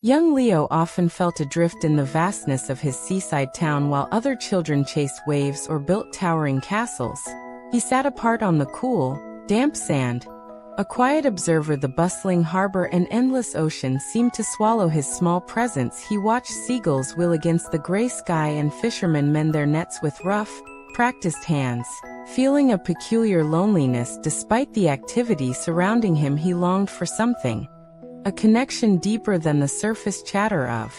Young Leo often felt adrift in the vastness of his seaside town while other children chased waves or built towering castles. He sat apart on the cool, damp sand. A quiet observer, the bustling harbor and endless ocean seemed to swallow his small presence. He watched seagulls wheel against the gray sky and fishermen mend their nets with rough, practiced hands. Feeling a peculiar loneliness despite the activity surrounding him, he longed for something. A connection deeper than the surface chatter of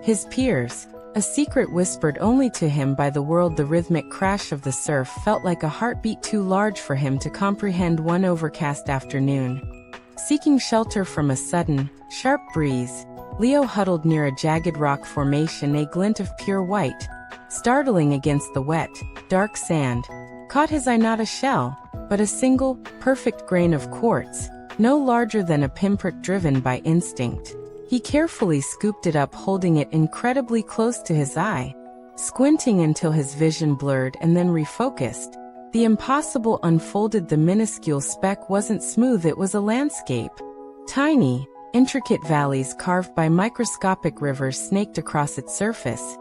his peers. A secret whispered only to him by the world. The rhythmic crash of the surf felt like a heartbeat too large for him to comprehend one overcast afternoon. Seeking shelter from a sudden, sharp breeze, Leo huddled near a jagged rock formation. A glint of pure white, startling against the wet, dark sand, caught his eye. Not a shell, but a single, perfect grain of quartz, no larger than a pinprick driven by instinct. He carefully scooped it up, holding it incredibly close to his eye, squinting until his vision blurred and then refocused. The impossible unfolded. The minuscule speck wasn't smooth, it was a landscape. Tiny, intricate valleys carved by microscopic rivers snaked across its surface.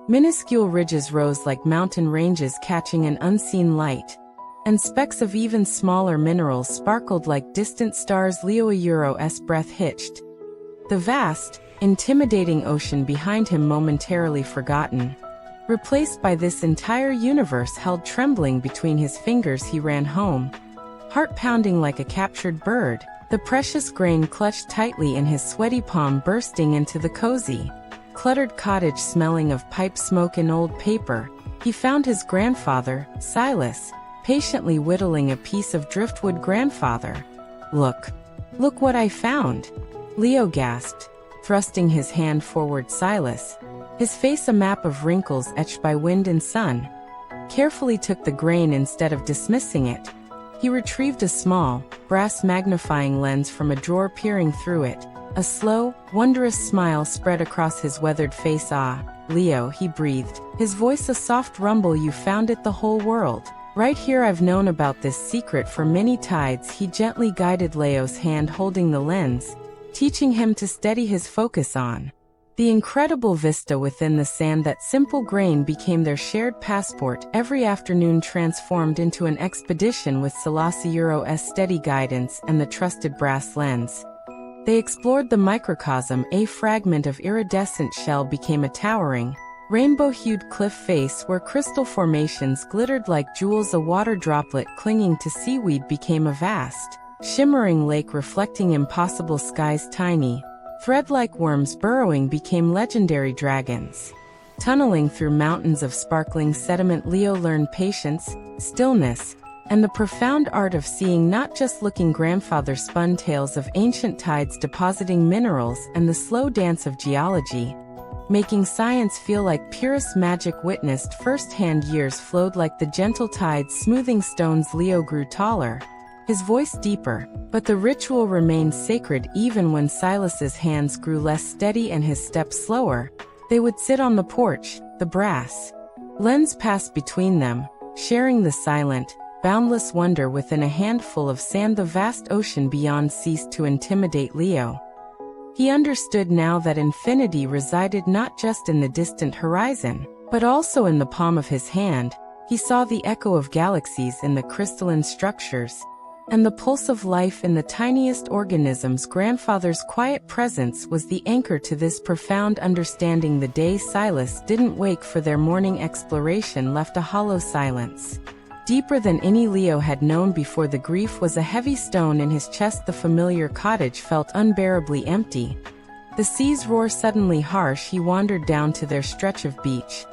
Minuscule ridges rose like mountain ranges catching an unseen light, and specks of even smaller minerals sparkled like distant stars. Leo's breath hitched. The vast, intimidating ocean behind him, momentarily forgotten, replaced by this entire universe held trembling between his fingers. He ran home, heart pounding like a captured bird, the precious grain clutched tightly in his sweaty palm, bursting into the cozy, cluttered cottage smelling of pipe smoke and old paper. He found his grandfather, Silas, patiently whittling a piece of driftwood. Grandfather, look what I found, Leo gasped, thrusting his hand forward. Silas, his face a map of wrinkles etched by wind and sun, carefully took the grain. Instead of dismissing it, he retrieved a small, brass magnifying lens from a drawer, peering through it. A slow, wondrous smile spread across his weathered face. Ah, Leo, he breathed, his voice a soft rumble. You found it, the whole world. Right here. I've known about this secret for many tides. He gently guided Leo's hand, holding the lens, teaching him to steady his focus on the incredible vista within the sand. That simple grain became their shared passport. Every afternoon transformed into an expedition with Silas's steady guidance and the trusted brass lens. They explored the microcosm. A fragment of iridescent shell became a towering, rainbow-hued cliff face where crystal formations glittered like jewels. A water droplet clinging to seaweed became a vast, shimmering lake reflecting impossible skies. Tiny, thread-like worms burrowing became legendary dragons, tunneling through mountains of sparkling sediment. Leo learned patience, stillness, and the profound art of seeing, not just looking. Grandfather spun tales of ancient tides depositing minerals and the slow dance of geology, making science feel like purest magic. Witnessed firsthand. Years flowed like the gentle tides smoothing stones. Leo grew taller, his voice deeper, but the ritual remained sacred. Even when Silas's hands grew less steady and his steps slower, they would sit on the porch, the brass lens passed between them, sharing the silent, boundless wonder within a handful of sand. The vast ocean beyond ceased to intimidate Leo. He understood now that infinity resided not just in the distant horizon, but also in the palm of his hand. He saw the echo of galaxies in the crystalline structures, and the pulse of life in the tiniest organisms. Grandfather's quiet presence was the anchor to this profound understanding. The day Silas didn't wake for their morning exploration left a hollow silence, deeper than any Leo had known before. The grief was a heavy stone in his chest. The familiar cottage felt unbearably empty. The sea's roar suddenly harsh. He wandered down to their stretch of beach,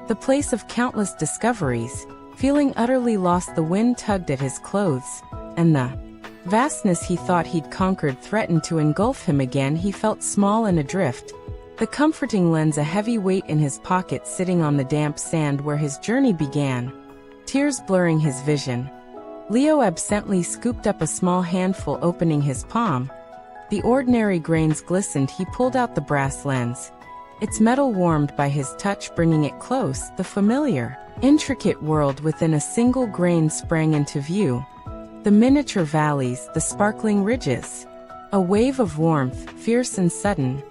the place of countless discoveries, feeling utterly lost. The wind tugged at his clothes, and the vastness he thought he'd conquered threatened to engulf him again. He felt small and adrift, the comforting lens a heavy weight in his pocket, sitting on the damp sand where his journey began, tears blurring his vision. Leo absently scooped up a small handful, opening his palm. The ordinary grains glistened. He pulled out the brass lens, its metal warmed by his touch, bringing it close. The familiar, intricate world within a single grain sprang into view. The miniature valleys, the sparkling ridges. A wave of warmth, fierce and sudden,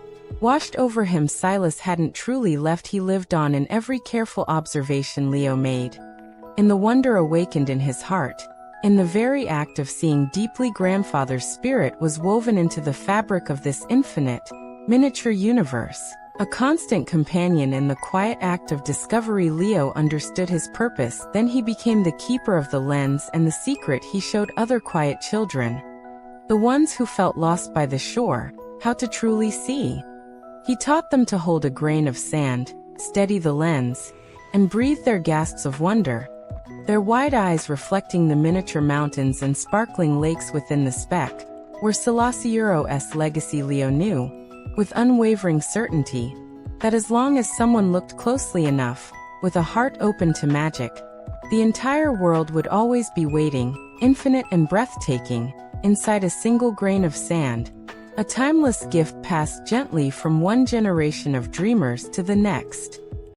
washed over him. Silas hadn't truly left. He lived on in every careful observation Leo made, in the wonder awakened in his heart, in the very act of seeing deeply. Grandfather's spirit was woven into the fabric of this infinite, miniature universe, a constant companion in the quiet act of discovery. Leo understood his purpose, then he became the keeper of the lens and the secret he showed other quiet children, the ones who felt lost by the shore, how to truly see. He taught them to hold a grain of sand, steady the lens, and breathe their gasps of wonder, their wide eyes reflecting the miniature mountains and sparkling lakes within the speck, were Selasiuro's legacy. Leo knew, with unwavering certainty, that as long as someone looked closely enough, with a heart open to magic, the entire world would always be waiting, infinite and breathtaking, inside a single grain of sand, a timeless gift passed gently from one generation of dreamers to the next.